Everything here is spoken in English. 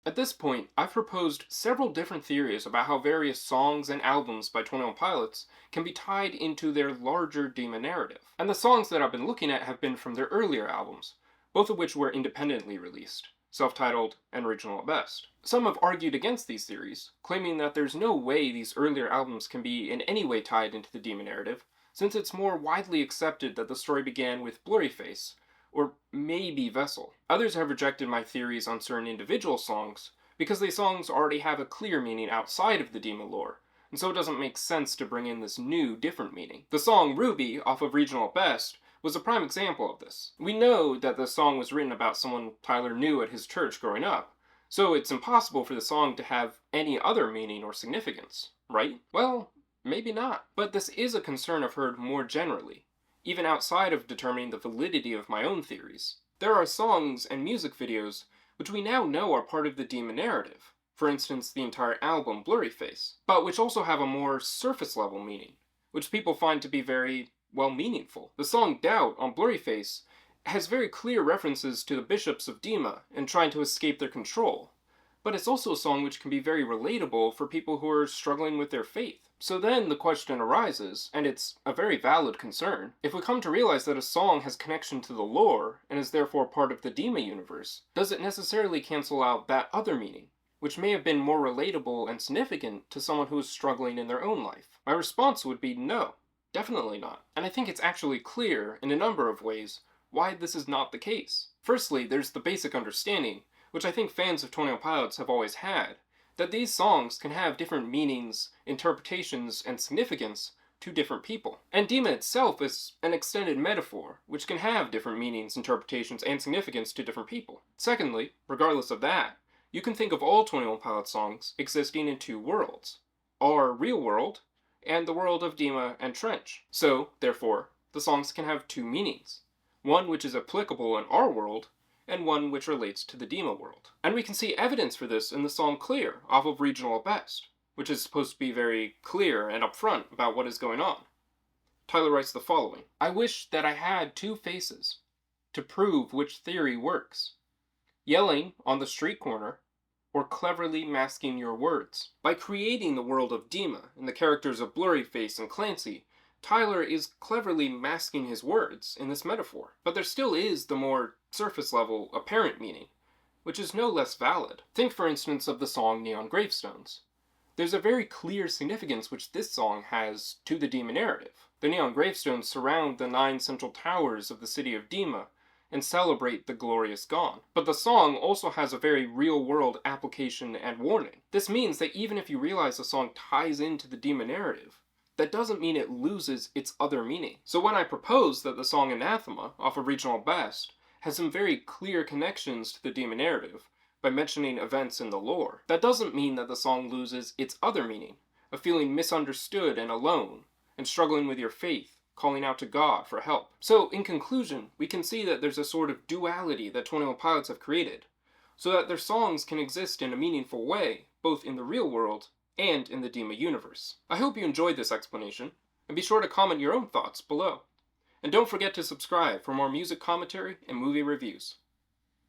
At this point, I've proposed several different theories about how various songs and albums by 21 Pilots can be tied into their larger Dema narrative. And the songs that I've been looking at have been from their earlier albums, both of which were independently released, self-titled and original at best. Some have argued against these theories, claiming that there's no way these earlier albums can be in any way tied into the Dema narrative, since it's more widely accepted that the story began with Blurryface, or maybe Vessel. Others have rejected my theories on certain individual songs because these songs already have a clear meaning outside of the Dema lore, and so it doesn't make sense to bring in this new, different meaning. The song Ruby, off of Regional at Best, was a prime example of this. We know that the song was written about someone Tyler knew at his church growing up, so it's impossible for the song to have any other meaning or significance, right? Well, maybe not. But this is a concern I've heard more generally, even outside of determining the validity of my own theories. There are songs and music videos which we now know are part of the Dema narrative, for instance the entire album Blurryface, but which also have a more surface level meaning, which people find to be very, well, meaningful. The song Doubt on Blurryface has very clear references to the bishops of Dema and trying to escape their control, but it's also a song which can be very relatable for people who are struggling with their faith. So then the question arises, and it's a very valid concern, if we come to realize that a song has connection to the lore and is therefore part of the Dema universe, does it necessarily cancel out that other meaning, which may have been more relatable and significant to someone who is struggling in their own life? My response would be no, definitely not. And I think it's actually clear, in a number of ways, why this is not the case. Firstly, there's the basic understanding, which I think fans of 21 Pilots have always had, that these songs can have different meanings, interpretations, and significance to different people. And Dema itself is an extended metaphor, which can have different meanings, interpretations, and significance to different people. Secondly, regardless of that, you can think of all 21 Pilots songs existing in two worlds: our real world, and the world of Dema and Trench. So, therefore, the songs can have two meanings, one which is applicable in our world, and one which relates to the Dema world. And we can see evidence for this in the song Clear, off of Regional at Best, which is supposed to be very clear and upfront about what is going on. Tyler writes the following: I wish that I had two faces to prove which theory works. Yelling on the street corner, or cleverly masking your words. By creating the world of Dema and the characters of Blurryface and Clancy, Tyler is cleverly masking his words in this metaphor. But there still is the more surface level apparent meaning, which is no less valid. Think for instance of the song Neon Gravestones. There's a very clear significance which this song has to the Dema narrative. The Neon Gravestones surround the 9 central towers of the city of Dema and celebrate the glorious gone. But the song also has a very real-world application and warning. This means that even if you realize the song ties into the Dema narrative, that doesn't mean it loses its other meaning. So when I propose that the song Anathema, off of Regional Best, has some very clear connections to the Dema narrative by mentioning events in the lore, that doesn't mean that the song loses its other meaning, of feeling misunderstood and alone, and struggling with your faith, calling out to God for help. So in conclusion, we can see that there's a sort of duality that 21 Pilots have created, so that their songs can exist in a meaningful way, both in the real world and in the Dema universe. I hope you enjoyed this explanation, and be sure to comment your own thoughts below. And don't forget to subscribe for more music commentary and movie reviews.